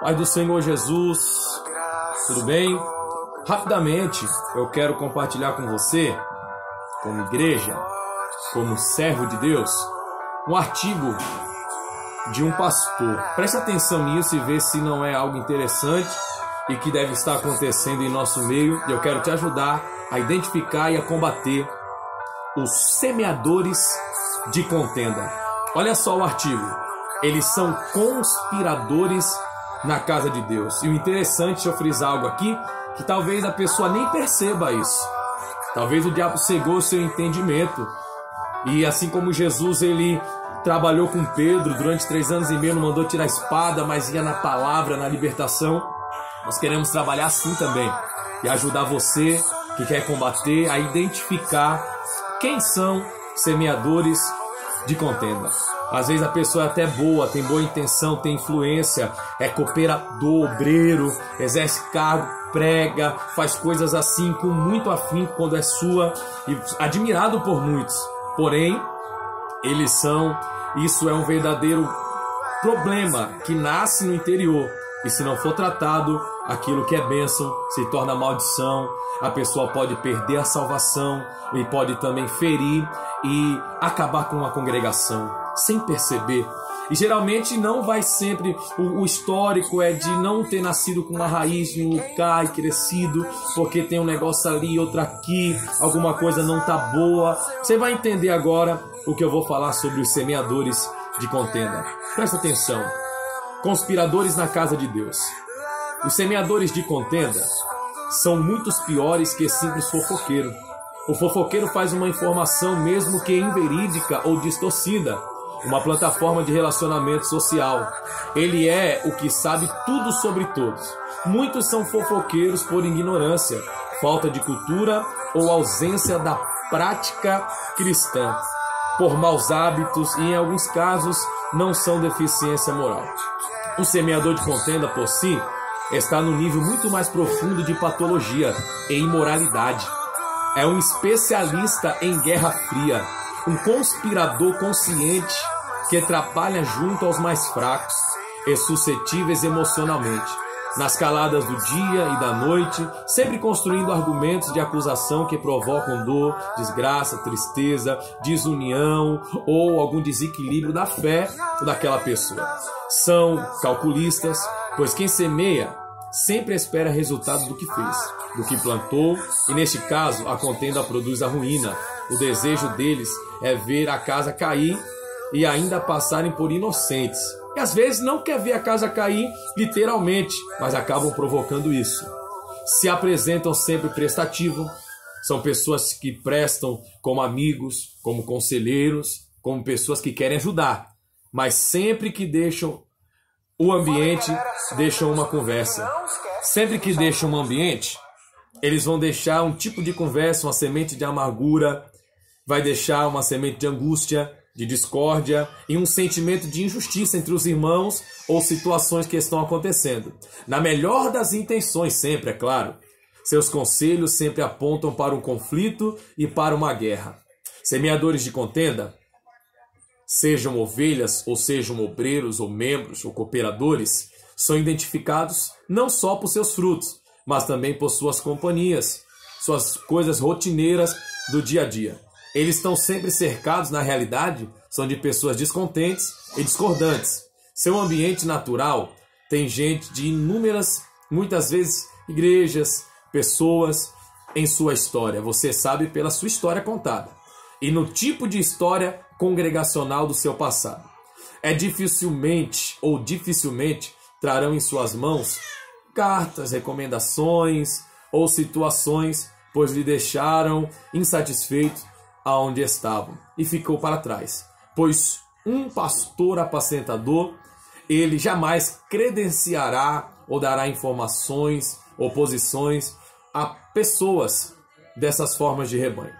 Pai do Senhor Jesus, tudo bem? Rapidamente, eu quero compartilhar com você, como igreja, como servo de Deus, um artigo de um pastor. Preste atenção nisso e vê se não é algo interessante e que deve estar acontecendo em nosso meio. E eu quero te ajudar a identificar e a combater os semeadores de contenda. Olha só o artigo. Eles são conspiradores na casa de Deus. E o interessante, deixa eu frisar algo aqui, que talvez a pessoa nem perceba isso. Talvez o diabo cegou o seu entendimento. E assim como Jesus, ele trabalhou com Pedro durante 3 anos e meio, não mandou tirar a espada, mas ia na palavra, na libertação. Nós queremos trabalhar assim também. E ajudar você que quer combater a identificar quem são semeadores de contenda. Às vezes a pessoa é até boa, tem boa intenção, tem influência, é cooperador, obreiro, exerce cargo, prega, faz coisas assim com muito afinco quando é sua e admirado por muitos. Porém, isso é um verdadeiro problema que nasce no interior. E se não for tratado, aquilo que é bênção se torna maldição. A pessoa pode perder a salvação e pode também ferir e acabar com uma congregação sem perceber. E geralmente não vai sempre, o histórico é de não ter nascido com uma raiz em um lugar e crescido, porque tem um negócio ali, outro aqui, alguma coisa não tá boa. Você vai entender agora o que eu vou falar sobre os semeadores de contenda. Presta atenção. Conspiradores na casa de Deus. Os semeadores de contenda são muitos piores que simples fofoqueiro. O fofoqueiro faz uma informação mesmo que inverídica ou distorcida, uma plataforma de relacionamento social. Ele é o que sabe tudo sobre todos. Muitos são fofoqueiros por ignorância, falta de cultura ou ausência da prática cristã, por maus hábitos e, em alguns casos, não são deficiência moral. O semeador de contenda, por si, está no nível muito mais profundo de patologia e imoralidade. É um especialista em guerra fria, um conspirador consciente que trabalha junto aos mais fracos e suscetíveis emocionalmente, nas caladas do dia e da noite, sempre construindo argumentos de acusação que provocam dor, desgraça, tristeza, desunião ou algum desequilíbrio da fé daquela pessoa. São calculistas, pois quem semeia sempre espera resultado do que fez, do que plantou, e neste caso a contenda produz a ruína. O desejo deles é ver a casa cair e ainda passarem por inocentes. E às vezes não quer ver a casa cair literalmente, mas acabam provocando isso. Se apresentam sempre prestativo, são pessoas que prestam como amigos, como conselheiros, como pessoas que querem ajudar, mas sempre que deixam o ambiente, deixam uma conversa. Sempre que deixam um ambiente, eles vão deixar um tipo de conversa, uma semente de amargura, vai deixar uma semente de angústia, de discórdia e um sentimento de injustiça entre os irmãos ou situações que estão acontecendo. Na melhor das intenções sempre, é claro. Seus conselhos sempre apontam para um conflito e para uma guerra. Semeadores de contenda, sejam ovelhas ou sejam obreiros ou membros ou cooperadores, são identificados não só por seus frutos, mas também por suas companhias, suas coisas rotineiras do dia a dia. Eles estão sempre cercados, na realidade, são de pessoas descontentes e discordantes. Seu ambiente natural tem gente de inúmeras, muitas vezes, igrejas, pessoas em sua história. Você sabe pela sua história contada. E no tipo de história congregacional do seu passado. Dificilmente trarão em suas mãos cartas, recomendações ou situações, pois lhe deixaram insatisfeitos aonde estavam e ficou para trás. Pois um pastor apacentador, ele jamais credenciará ou dará informações ou posições a pessoas dessas formas de rebanho.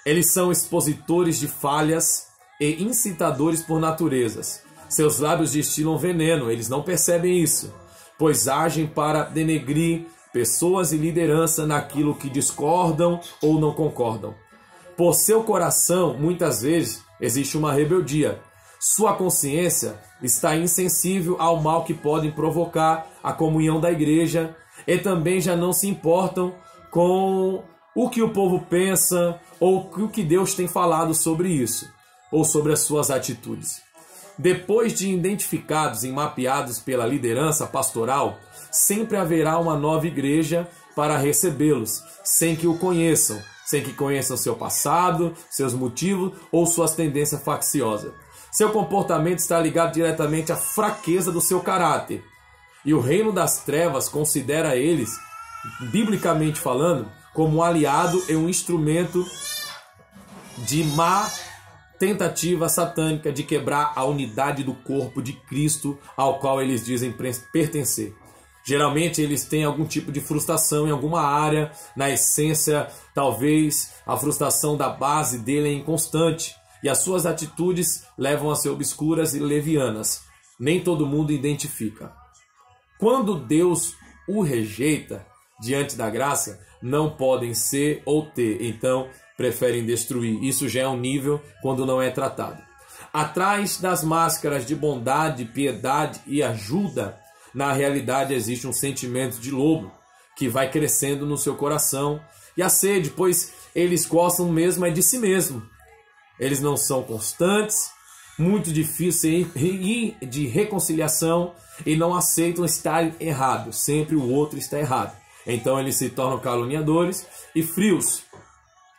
Eles são expositores de falhas e incitadores por naturezas. Seus lábios destilam veneno, eles não percebem isso, pois agem para denegrir pessoas e liderança naquilo que discordam ou não concordam. Por seu coração, muitas vezes, existe uma rebeldia. Sua consciência está insensível ao mal que podem provocar a comunhão da igreja e também já não se importam com o que o povo pensa ou o que Deus tem falado sobre isso, ou sobre as suas atitudes. Depois de identificados e mapeados pela liderança pastoral, sempre haverá uma nova igreja para recebê-los, sem que o conheçam, sem que conheçam seu passado, seus motivos ou suas tendências facciosas. Seu comportamento está ligado diretamente à fraqueza do seu caráter. E o reino das trevas considera eles, biblicamente falando, como um aliado e um instrumento de má tentativa satânica de quebrar a unidade do corpo de Cristo ao qual eles dizem pertencer. Geralmente eles têm algum tipo de frustração em alguma área, na essência, talvez a frustração da base dele é inconstante e as suas atitudes levam a ser obscuras e levianas. Nem todo mundo identifica. Quando Deus o rejeita diante da graça, não podem ser ou ter, então preferem destruir. Isso já é um nível quando não é tratado. Atrás das máscaras de bondade, piedade e ajuda, na realidade existe um sentimento de lobo que vai crescendo no seu coração e a sede, pois eles gostam mesmo é de si mesmo. Eles não são constantes, muito difícil de reconciliação e não aceitam estar errado. Sempre o outro está errado. Então eles se tornam caluniadores e frios.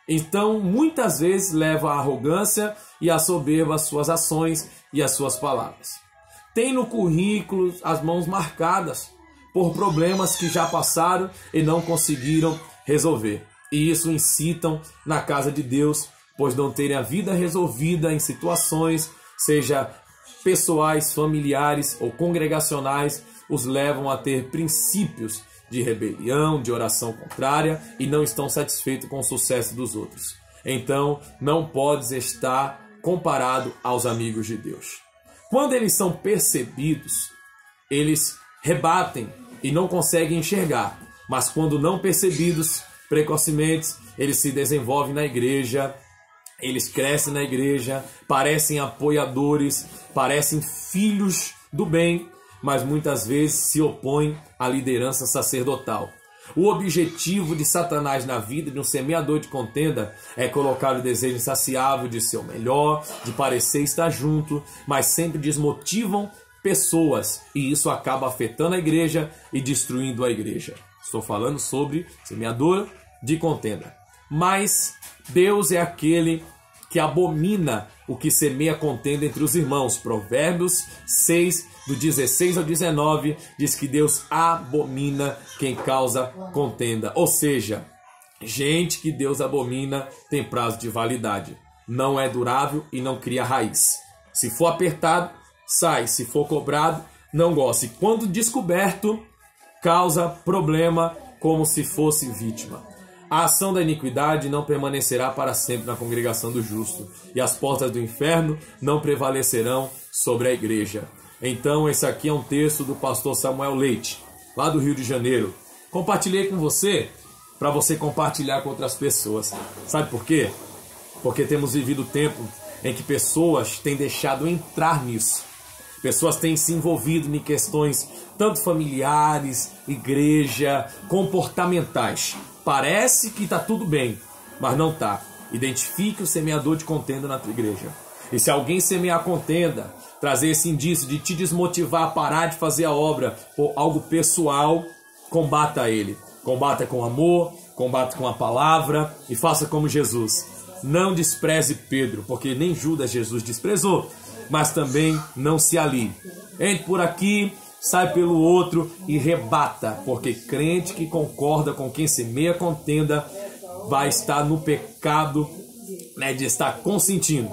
Então muitas vezes leva à arrogância e à soberba as suas ações e as suas palavras. Tem no currículo as mãos marcadas por problemas que já passaram e não conseguiram resolver. E isso incitam na casa de Deus, pois não terem a vida resolvida em situações, seja pessoais, familiares ou congregacionais, os levam a ter princípios de rebelião, de oração contrária e não estão satisfeitos com o sucesso dos outros. Então, não podes estar comparado aos amigos de Deus. Quando eles são percebidos, eles rebatem e não conseguem enxergar. Mas quando não percebidos precocemente, eles se desenvolvem na igreja, eles crescem na igreja, parecem apoiadores, parecem filhos do bem, mas muitas vezes se opõem à liderança sacerdotal. O objetivo de Satanás na vida de um semeador de contenda é colocar o desejo insaciável de ser o melhor, de parecer estar junto, mas sempre desmotivam pessoas e isso acaba afetando a igreja e destruindo a igreja. Estou falando sobre semeador de contenda. Mas Deus é aquele que abomina o que semeia contenda entre os irmãos. Provérbios 6, do 16 ao 19, diz que Deus abomina quem causa contenda. Ou seja, gente que Deus abomina tem prazo de validade. Não é durável e não cria raiz. Se for apertado, sai. Se for cobrado, não gosta. E quando descoberto, causa problema como se fosse vítima. A ação da iniquidade não permanecerá para sempre na congregação do justo, e as portas do inferno não prevalecerão sobre a igreja. Então, esse aqui é um texto do pastor Samuel Leite, lá do Rio de Janeiro. Compartilhei com você, para você compartilhar com outras pessoas. Sabe por quê? Porque temos vivido tempo em que pessoas têm deixado entrar nisso. Pessoas têm se envolvido em questões tanto familiares, igreja, comportamentais. Parece que está tudo bem, mas não está. Identifique o semeador de contenda na tua igreja. E se alguém semear contenda, trazer esse indício de te desmotivar a parar de fazer a obra por algo pessoal, combata ele. Combata com amor, combata com a palavra e faça como Jesus. Não despreze Pedro, porque nem Judas Jesus desprezou, mas também não se alie. Entre por aqui, sai pelo outro e rebata, porque crente que concorda com quem semeia contenda vai estar no pecado, de estar consentindo.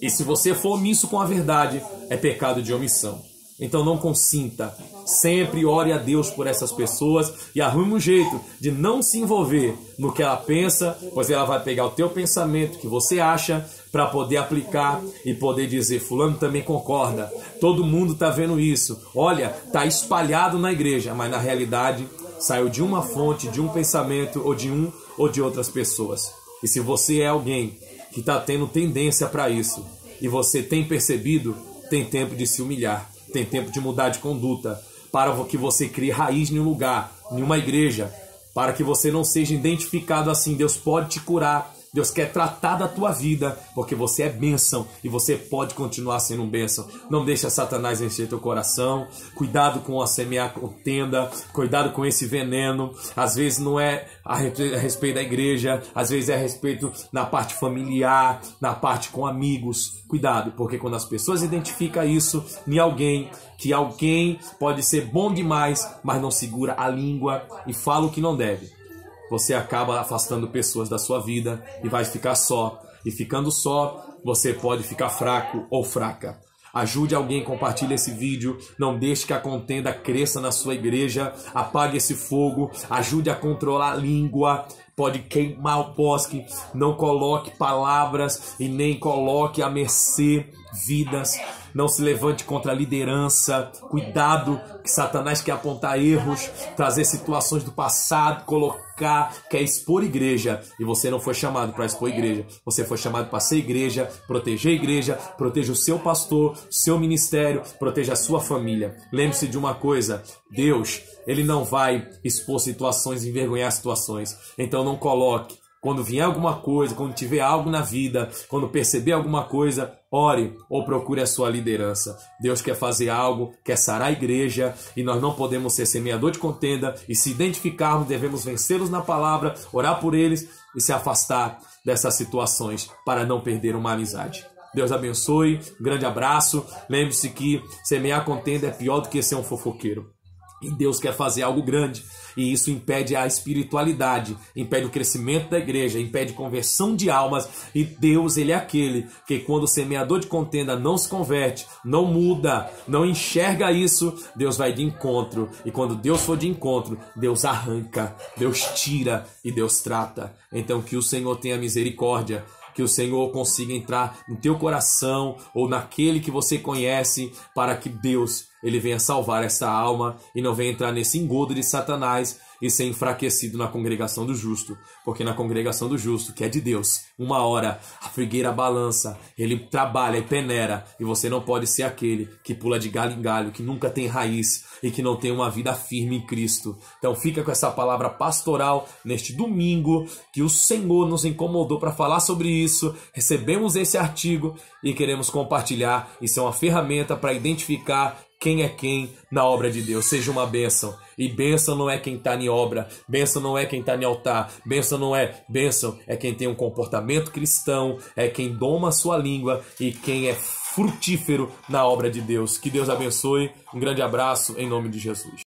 E se você for omisso com a verdade, é pecado de omissão. Então não consinta. Sempre ore a Deus por essas pessoas e arrume um jeito de não se envolver no que ela pensa, pois ela vai pegar o teu pensamento que você acha para poder aplicar e poder dizer, fulano também concorda, todo mundo está vendo isso, olha, está espalhado na igreja, mas na realidade saiu de uma fonte, de um pensamento ou de um ou de outras pessoas. E se você é alguém que está tendo tendência para isso e você tem percebido, tem tempo de se humilhar, tem tempo de mudar de conduta, para que você crie raiz em um lugar, em uma igreja, para que você não seja identificado assim. Deus pode te curar, Deus quer tratar da tua vida, porque você é bênção e você pode continuar sendo um bênção. Não deixa Satanás encher teu coração. Cuidado com a semear contenda, cuidado com esse veneno. Às vezes não é a respeito da igreja, às vezes é a respeito na parte familiar, na parte com amigos. Cuidado, porque quando as pessoas identificam isso em alguém, que alguém pode ser bom demais, mas não segura a língua e fala o que não deve, você acaba afastando pessoas da sua vida e vai ficar só. E ficando só, você pode ficar fraco ou fraca. Ajude alguém, compartilhe esse vídeo. Não deixe que a contenda cresça na sua igreja. Apague esse fogo. Ajude a controlar a língua. Pode queimar o bosque. Não coloque palavras e nem coloque à mercê vidas. Não se levante contra a liderança. Cuidado, que Satanás quer apontar erros, trazer situações do passado, quer expor igreja. E você não foi chamado para expor igreja. Você foi chamado para ser igreja, proteger a igreja, proteja o seu pastor, seu ministério, proteja a sua família. Lembre-se de uma coisa: Deus, Ele não vai expor situações, envergonhar situações. Então não coloque. Quando vier alguma coisa, quando tiver algo na vida, quando perceber alguma coisa, ore ou procure a sua liderança. Deus quer fazer algo, quer sarar a igreja, e nós não podemos ser semeador de contenda. E se identificarmos, devemos vencê-los na palavra, orar por eles e se afastar dessas situações para não perder uma amizade. Deus abençoe, um grande abraço. Lembre-se que semear contenda é pior do que ser um fofoqueiro. E Deus quer fazer algo grande, e isso impede a espiritualidade, impede o crescimento da igreja, impede conversão de almas. E Deus, Ele é aquele que, quando o semeador de contenda não se converte, não muda, não enxerga isso, Deus vai de encontro. E quando Deus for de encontro, Deus arranca, Deus tira e Deus trata. Então que o Senhor tenha misericórdia, que o Senhor consiga entrar no teu coração ou naquele que você conhece, para que Deus, Ele venha salvar essa alma e não venha entrar nesse engodo de Satanás e ser enfraquecido na congregação do justo. Porque na congregação do justo, que é de Deus, uma hora a figueira balança, ele trabalha e peneira, e você não pode ser aquele que pula de galho em galho, que nunca tem raiz e que não tem uma vida firme em Cristo. Então fica com essa palavra pastoral neste domingo, que o Senhor nos incomodou para falar sobre isso. Recebemos esse artigo e queremos compartilhar. Isso é uma ferramenta para identificar quem é quem na obra de Deus. Seja uma bênção. E bênção não é quem está em obra, bênção não é quem está em altar, bênção é quem tem um comportamento cristão, é quem doma a sua língua e quem é frutífero na obra de Deus. Que Deus abençoe. Um grande abraço em nome de Jesus.